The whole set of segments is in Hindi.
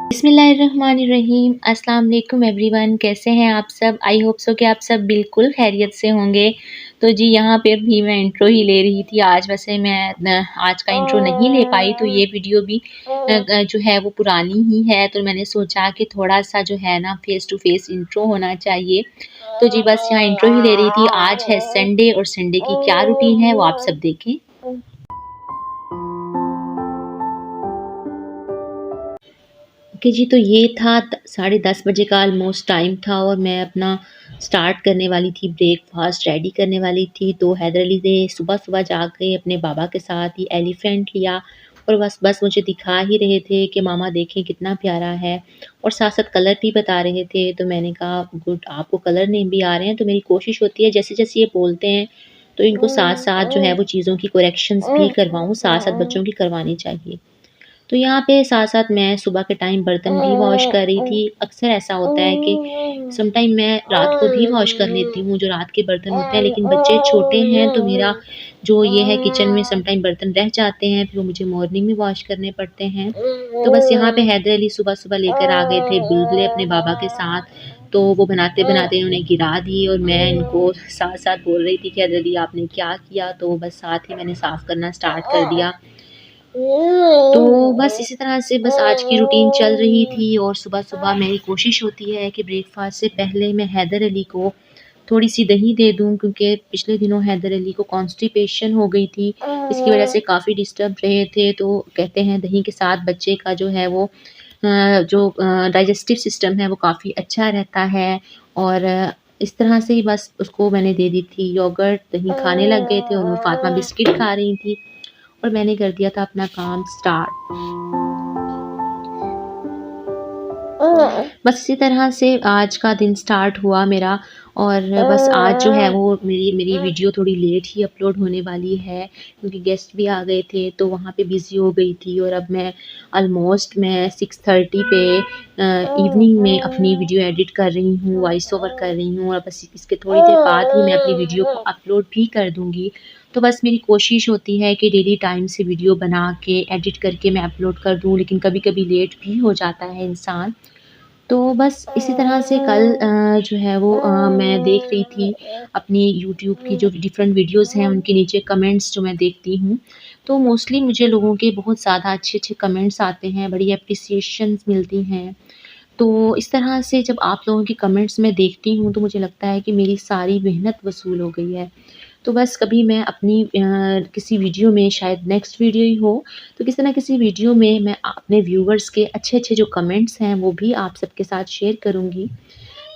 बिस्मिल्लाहिर्रहमानिर्रहीम। अस्सलाम वालेकुम एवरीवन, कैसे हैं आप सब? आई होप सो कि आप सब बिल्कुल खैरियत से होंगे। तो जी यहाँ पे भी मैं इंट्रो ही ले रही थी आज। वैसे मैं आज का इंट्रो नहीं ले पाई, तो ये वीडियो भी जो है वो पुरानी ही है। तो मैंने सोचा कि थोड़ा-सा जो है ना फेस टू फेस इंट्रो होना चाहिए। तो जी बस यहाँ इंट्रो ही ले रही थी। आज है संडे और संडे की क्या रूटीन है वो आप सब देखें। ओके जी, तो ये था 10:30 बजे का ऑलमोस्ट टाइम था और मैं अपना स्टार्ट करने वाली थी, ब्रेकफास्ट रेडी करने वाली थी। तो हैदर अली ने सुबह-सुबह जाके अपने बाबा के साथ ही एलिफेंट लिया और बस मुझे दिखा ही रहे थे कि मामा देखें कितना प्यारा है, और साथ-साथ कलर भी बता रहे थे। तो मैंने कहा गुड, आपको कलर नेम भी आ रहे हैं। तो मेरी कोशिश होती है जैसे-जैसे ये बोलते हैं तो इनको साथ-साथ जो है वो चीज़ों की करेक्शंस भी करवाऊँ, साथ-साथ बच्चों की करवानी चाहिए। तो यहाँ पे साथ-साथ मैं सुबह के टाइम बर्तन भी वॉश कर रही थी। अक्सर ऐसा होता है कि समटाइम मैं रात को भी वॉश कर लेती हूँ, जो रात के बर्तन होते हैं, लेकिन बच्चे छोटे हैं तो मेरा जो ये है किचन में समटाइम बर्तन रह जाते हैं, फिर वो मुझे मॉर्निंग में वॉश करने पड़ते हैं। तो बस यहाँ पे हैदर अली सुबह-सुबह लेकर आ गए थे बुलबुले अपने बाबा के साथ। तो वो बनाते-बनाते इन्होंने गिरा दिए और मैं इनको साथ-साथ बोल रही थी कि हैदर अली आपने क्या किया? तो बस साथ ही मैंने साफ़ करना स्टार्ट कर दिया। तो बस इसी तरह से बस आज की रूटीन चल रही थी और सुबह-सुबह मेरी कोशिश होती है कि ब्रेकफ़ास्ट से पहले मैं हैदर अली को थोड़ी-सी दही दे दूँ, क्योंकि पिछले दिनों हैदर अली को कॉन्स्टिपेशन हो गई थी। इसकी वज़ह से काफ़ी डिस्टर्ब रहे थे, तो कहते हैं दही के साथ बच्चे का जो है वो डाइजेस्टिव सिस्टम है वो काफ़ी अच्छा रहता है। और इस तरह से ही बस उसको मैंने दे दी थी योगर्ट, दही खाने लग गए थे और फ़ातिमा बिस्किट खा रही थी और मैंने कर दिया था अपना काम स्टार्ट। बस इसी तरह से आज का दिन स्टार्ट हुआ मेरा, और बस आज जो है वो मेरी मेरी वीडियो थोड़ी लेट ही अपलोड होने वाली है, क्योंकि गेस्ट भी आ गए थे तो वहाँ पे बिज़ी हो गई थी। और अब मैं ऑलमोस्ट मैं 6:30 पे इवनिंग में अपनी वीडियो एडिट कर रही हूँ, वॉइस ओवर कर रही हूँ, और बस इसके थोड़ी देर बाद ही मैं अपनी वीडियो को अपलोड भी कर दूँगी। तो बस मेरी कोशिश होती है कि डेली टाइम से वीडियो बना के एडिट करके मैं अपलोड कर दूँ, लेकिन कभी-कभी लेट भी हो जाता है इंसान। तो बस इसी तरह से कल जो है वो मैं देख रही थी अपनी यूट्यूब की जो डिफरेंट वीडियोज़ हैं उनके नीचे कमेंट्स जो मैं देखती हूँ, तो मोस्टली मुझे लोगों के बहुत ज़्यादा अच्छे-अच्छे कमेंट्स आते हैं, बड़ी एप्रिसिएशंस मिलती हैं। तो इस तरह से जब आप लोगों के कमेंट्स मैं देखती हूँ तो मुझे लगता है कि मेरी सारी मेहनत वसूल हो गई है। तो बस कभी मैं अपनी किसी वीडियो में, शायद नेक्स्ट वीडियो ही हो, तो किसी न किसी वीडियो में मैं अपने व्यूअर्स के अच्छे-अच्छे जो कमेंट्स हैं वो भी आप सबके साथ शेयर करूँगी।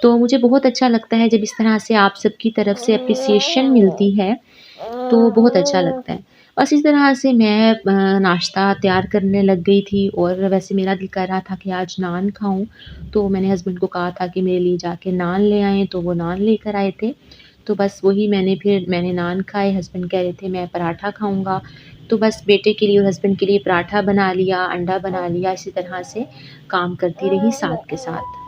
तो मुझे बहुत अच्छा लगता है जब इस तरह से आप सबकी तरफ से एप्रिसिएशन मिलती है, तो बहुत अच्छा लगता है। बस इस तरह से मैं नाश्ता तैयार करने लग गई थी और वैसे मेरा दिल कर रहा था कि आज नान खाऊँ, तो मैंने हस्बैंड को कहा था कि मेरे लिए जाके नान ले आएँ, तो वो नान लेकर आए थे। तो बस वही मैंने नान खाए, हस्बैंड कह रहे थे मैं पराठा खाऊँगा, तो बस बेटे के लिए और हस्बैंड के लिए पराठा बना लिया, अंडा बना लिया, इसी तरह से काम करती रही साथ के साथ।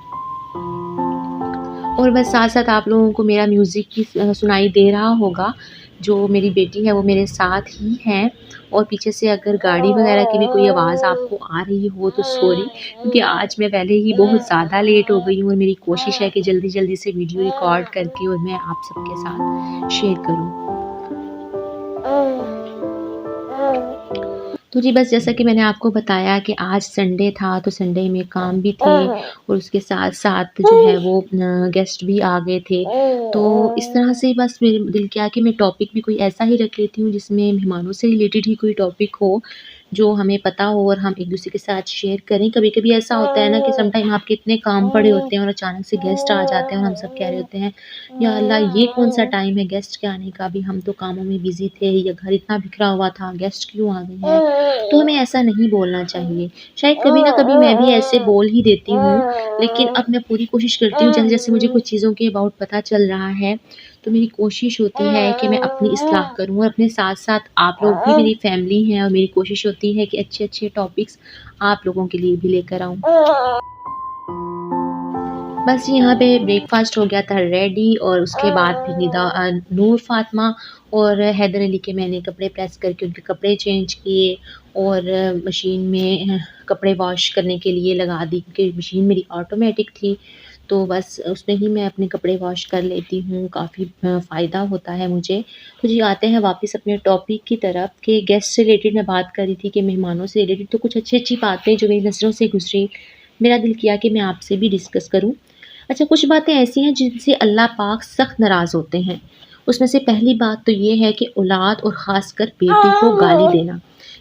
और बस साथ-साथ आप लोगों को मेरा म्यूज़िक भी सुनाई दे रहा होगा। जो मेरी बेटी है वो मेरे साथ ही हैं, और पीछे से अगर गाड़ी वग़ैरह की भी कोई आवाज़ आपको आ रही हो तो सॉरी, क्योंकि आज मैं पहले ही बहुत ज़्यादा लेट हो गई हूँ और मेरी कोशिश है कि जल्दी-जल्दी से वीडियो रिकॉर्ड करके और मैं आप सबके साथ शेयर करूँ। तो जी बस जैसा कि मैंने आपको बताया कि आज संडे था, तो संडे में काम भी थे और उसके साथ-साथ जो है वो गेस्ट भी आ गए थे। तो इस तरह से बस मेरे दिल किया कि मैं टॉपिक भी कोई ऐसा ही रख लेती हूँ जिसमें मेहमानों से रिलेटेड ही कोई टॉपिक हो, जो हमें पता हो और हम एक-दूसरे के साथ शेयर करें। कभी-कभी ऐसा होता है ना कि समटाइम आपके इतने काम पड़े होते हैं और अचानक से गेस्ट आ जाते हैं और हम सब कह रहे होते हैं, या अल्लाह ये कौन-सा टाइम है गेस्ट के आने का, अभी हम तो कामों में बिज़ी थे, या घर इतना बिखरा हुआ था, गेस्ट क्यों आ गए हैं? तो हमें ऐसा नहीं बोलना चाहिए। शायद कभी ना कभी मैं भी ऐसे बोल ही देती हूँ, लेकिन अब मैं पूरी कोशिश करती हूँ जैसे-जैसे मुझे कुछ चीज़ों के अबाउट पता चल रहा है, तो मेरी कोशिश होती है कि मैं अपनी इस्लाह करूँ और अपने साथ-साथ आप लोग भी मेरी फैमिली हैं और मेरी कोशिश होती है कि अच्छे-अच्छे टॉपिक्स आप लोगों के लिए भी लेकर आऊँ। बस यहाँ पे ब्रेकफ़ास्ट हो गया था रेडी और उसके बाद फिर नूर फ़ातिमा और हैदर अली के मैंने कपड़े प्रेस करके उनके कपड़े चेंज किए और मशीन में कपड़े वॉश करने के लिए लगा दी क्योंकि मशीन मेरी ऑटोमेटिक थी। तो बस उसमें ही मैं अपने कपड़े वॉश कर लेती हूँ, काफ़ी फ़ायदा होता है मुझे। तो जी आते हैं वापस अपने टॉपिक की तरफ कि गेस्ट से रिलेटेड मैं बात कर रही थी कि मेहमानों से रिलेटेड तो कुछ अच्छी-अच्छी बातें जो मेरी नज़रों से गुज़री, मेरा दिल किया कि मैं आपसे भी डिस्कस करूँ। अच्छा, कुछ बातें ऐसी हैं जिनसे अल्लाह पाक सख्त नाराज़ होते हैं। उसमें से पहली बात तो ये है कि औलाद और ख़ासकर बेटी को गाली देना।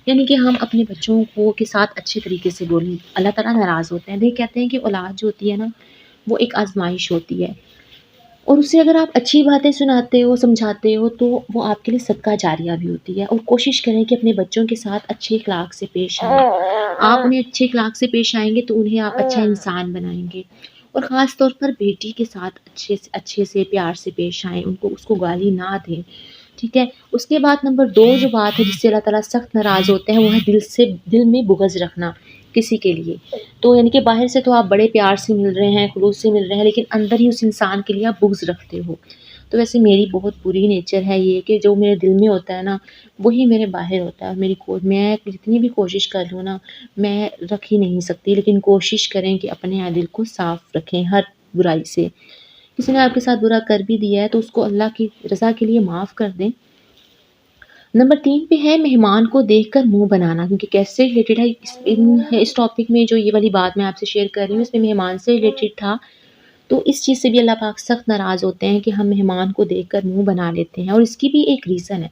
यानी कि हम अपने बच्चों को के साथ अच्छे तरीके से बोलें, अल्लाह ताला नाराज़ होते हैं। देखिए कहते हैं कि औलाद जो होती है ना, वो एक आज़माइश होती है और उसे अगर आप अच्छी बातें सुनाते हो, समझाते हो तो वो आपके लिए सदका जारिया भी होती है और कोशिश करें कि अपने बच्चों के साथ अच्छे अखलाक से पेश आएँ। आप उन्हें अच्छे अखलाक से पेश आएँगे तो उन्हें आप अच्छा इंसान बनाएँगे और ख़ास तौर पर बेटी के साथ अच्छे से प्यार से पेश आएँ, उनको उसको गाली ना दें, ठीक है? उसके बाद नंबर 2 जो बात है जिससे अल्लाह ताला सख्त नाराज़ होते हैं वो है दिल में बुग़्ज़ रखना किसी के लिए। तो यानी कि बाहर से तो आप बड़े प्यार से मिल रहे हैं, खुलूस से मिल रहे हैं लेकिन अंदर ही उस इंसान के लिए आप बुग़्ज़ रखते हो। तो वैसे मेरी बहुत बुरी नेचर है ये कि जो मेरे दिल में होता है ना, वही मेरे बाहर होता है। मैं जितनी भी कोशिश कर लूँ ना, मैं रख ही नहीं सकती लेकिन कोशिश करें कि अपने दिल को साफ़ रखें हर बुराई से। किसी ने आपके साथ बुरा कर भी दिया है तो उसको अल्लाह की रज़ा के लिए माफ़ कर दें। नंबर 3 पे है मेहमान को देखकर मुँह बनाना क्योंकि गेस्ट से रिलेटेड है इस टॉपिक में जो ये वाली बात मैं आपसे शेयर कर रही हूँ इसमें मेहमान से रिलेटेड था। तो इस चीज़ से भी अल्लाह पाक सख्त नाराज़ होते हैं कि हम मेहमान को देखकर मुँह बना लेते हैं और इसकी भी एक रीज़न है।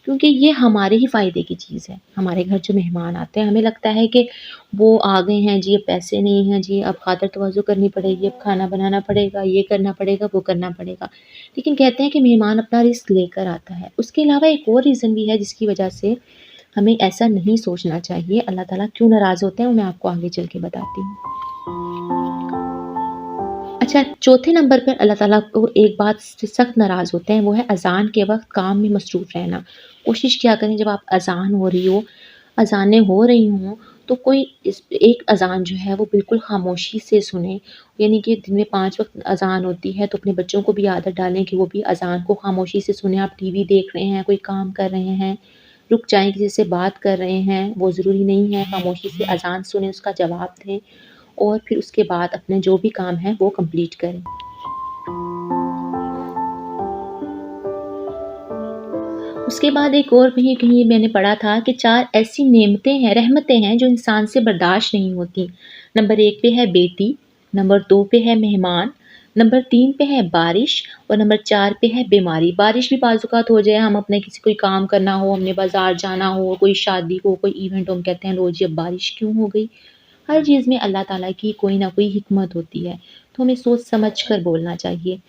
क्योंकि ये हमारे ही फ़ायदे की चीज़ है। हमारे घर जो मेहमान आते हैं, हमें लगता है कि वो आ गए हैं जी, अब पैसे नहीं हैं जी, अब ख़ातिर-तवाज़ुन करनी पड़ेगी, अब खाना बनाना पड़ेगा, ये करना पड़ेगा, वो करना पड़ेगा। लेकिन कहते हैं कि मेहमान अपना रिज़्क लेकर आता है। उसके अलावा एक और रीज़न भी है जिसकी वजह से हमें ऐसा नहीं सोचना चाहिए। अल्लाह ताला क्यों नाराज़ होते हैं, वो मैं आपको आगे चल के बताती हूँ। अच्छा, चौथे नंबर पर अल्लाह ताला को एक बात से सख्त नाराज़ होते हैं, वो है अज़ान के वक़्त काम में मसरूफ़ रहना। कोशिश किया करें जब आप अज़ान हो रही हो, अज़ानें हो रही हों, तो कोई एक अज़ान जो है वो बिल्कुल ख़ामोशी से सुनें। यानी कि दिन में 5 वक़्त अज़ान होती है, तो अपने बच्चों को भी आदत डालें कि वो भी अज़ान को ख़ामोशी से सुनें। आप टीवी देख रहे हैं, कोई काम कर रहे हैं, रुक जाएँ, किसी से बात कर रहे हैं, वो ज़रूरी नहीं है, ख़ामोशी से अज़ान सुनें, उसका जवाब दें और फिर उसके बाद अपने जो भी काम है वो कंप्लीट करें। उसके बाद एक और कहीं-कहीं मैंने पढ़ा था कि 4 ऐसी नेमतें हैं रहमतें हैं जो इंसान से बर्दाश्त नहीं होती। नंबर 1 पे है बेटी, नंबर 2 पे है मेहमान, नंबर 3 पे है बारिश और नंबर 4 पे है बीमारी। बारिश भी बाज़-औक़ात हो जाए, हम अपने किसी कोई काम करना हो, हमने बाज़ार जाना हो, कोई शादी हो, कोई इवेंट हो, हम कहते हैं लो जी अब बारिश क्यों हो गई? हर चीज़ में अल्लाह ताला की कोई ना कोई हिकमत होती है, तो हमें सोच समझ कर बोलना चाहिए।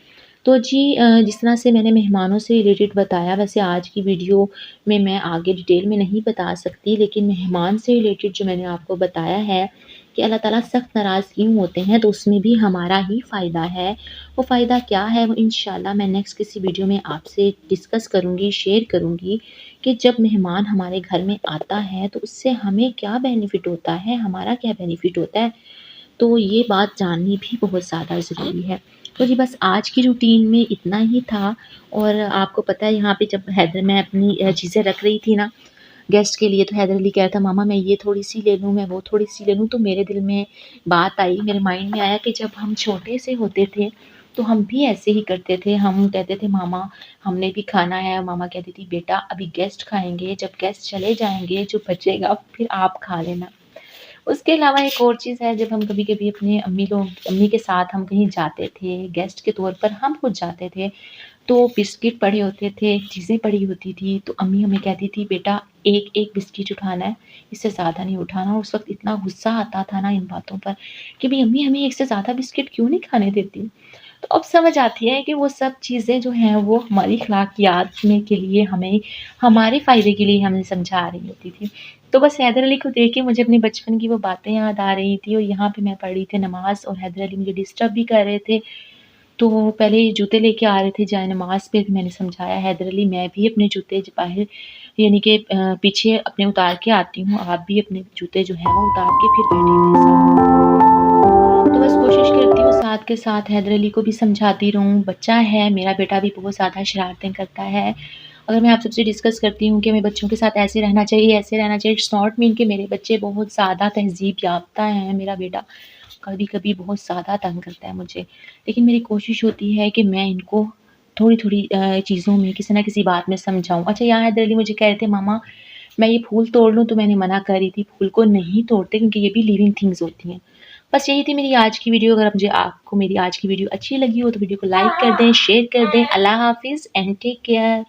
तो जी जिस तरह से मैंने मेहमानों से रिलेटेड बताया वैसे आज की वीडियो में मैं आगे डिटेल में नहीं बता सकती लेकिन मेहमान से रिलेटेड जो मैंने आपको बताया है कि अल्लाह ताला सख्त नाराज़ क्यों होते हैं तो उसमें भी हमारा ही फ़ायदा है। वो फ़ायदा क्या है वो इंशाल्लाह मैं नेक्स्ट किसी वीडियो में आपसे डिस्कस करूँगी, शेयर करूँगी कि जब मेहमान हमारे घर में आता है तो उससे हमें क्या बेनिफिट होता है, हमारा क्या बेनिफिट होता है। तो ये बात जाननी भी बहुत ज़्यादा ज़रूरी है। तो जी बस आज की रूटीन में इतना ही था और आपको पता है यहाँ पे जब मैं अपनी चीज़ें रख रही थी ना गेस्ट के लिए तो हैदर अली कह रहा था मामा मैं ये थोड़ी-सी ले लूँ, मैं वो थोड़ी-सी ले लूँ। तो मेरे दिल में बात आई, मेरे माइंड में आया कि जब हम छोटे से होते थे तो हम भी ऐसे ही करते थे। हम कहते थे मामा हमने भी खाना है, मामा कहती थी बेटा अभी गेस्ट खाएँगे, जब गेस्ट चले जाएँगे जो बचेगा फिर आप खा लेना। उसके अलावा एक और चीज़ है जब हम कभी-कभी अपने अम्मी के साथ हम कहीं जाते थे, गेस्ट के तौर पर हम खुद जाते थे, तो बिस्किट पड़े होते थे, चीज़ें पड़ी होती थी, तो अम्मी हमें कहती थी बेटा एक-एक बिस्किट उठाना है, इससे ज़्यादा नहीं उठाना और उस वक़्त इतना गुस्सा आता था ना इन बातों पर कि भई अम्मी हमें एक से ज़्यादा बिस्किट क्यों नहीं खाने देती? तो अब समझ आती है कि वो सब चीज़ें जो हैं वो हमारी अखलाकियात में के लिए हमें हमारे फ़ायदे के लिए हमें समझा रही होती थी। तो बस हैदर अली को देख के मुझे अपने बचपन की वो बातें याद आ रही थी और यहाँ पे मैं पढ़ रही थी नमाज़ और हैदर अली मुझे डिस्टर्ब भी कर रहे थे। तो वो पहले जूते लेके आ रहे थे जाए-नमाज़ पे, मैंने समझाया हैदर अली मैं भी अपने जूते बाहर यानी कि पीछे अपने उतार के आती हूँ, आप भी अपने जूते जो हैं वो उतार के फिर बैठिए मेरे साथ। तो बस कोशिश करती हूँ साथ के साथ हैदर अली को भी समझाती रहूँ, बच्चा है, मेरा बेटा भी बहुत ज़्यादा शरारतें करता है। अगर मैं आप सबसे डिस्कस करती हूँ कि हमें बच्चों के साथ ऐसे रहना चाहिए, ऐसे रहना चाहिए, इट्स नॉट मीन कि मेरे बच्चे बहुत ज़्यादा तहज़ीब याफ़्ता हैं। मेरा बेटा कभी-कभी बहुत ज़्यादा तंग करता है मुझे, लेकिन मेरी कोशिश होती है कि मैं इनको थोड़ी-थोड़ी चीज़ों में किसी न किसी बात में समझाऊँ। अच्छा, यहाँ हैदर अली मुझे कह रहे थे, मामा मैं ये फूल तोड़ लूँ, तो मैंने मना कर रही थी, फूल को नहीं तोड़ते क्योंकि ये भी लिविंग थिंग्स होती हैं। बस यही थी मेरी आज की वीडियो। अगर मुझे आपको मेरी आज की वीडियो अच्छी लगी हो तो वीडियो को लाइक कर दें, शेयर कर दें। अल्लाह हाफ़िज़ एंड टेक केयर।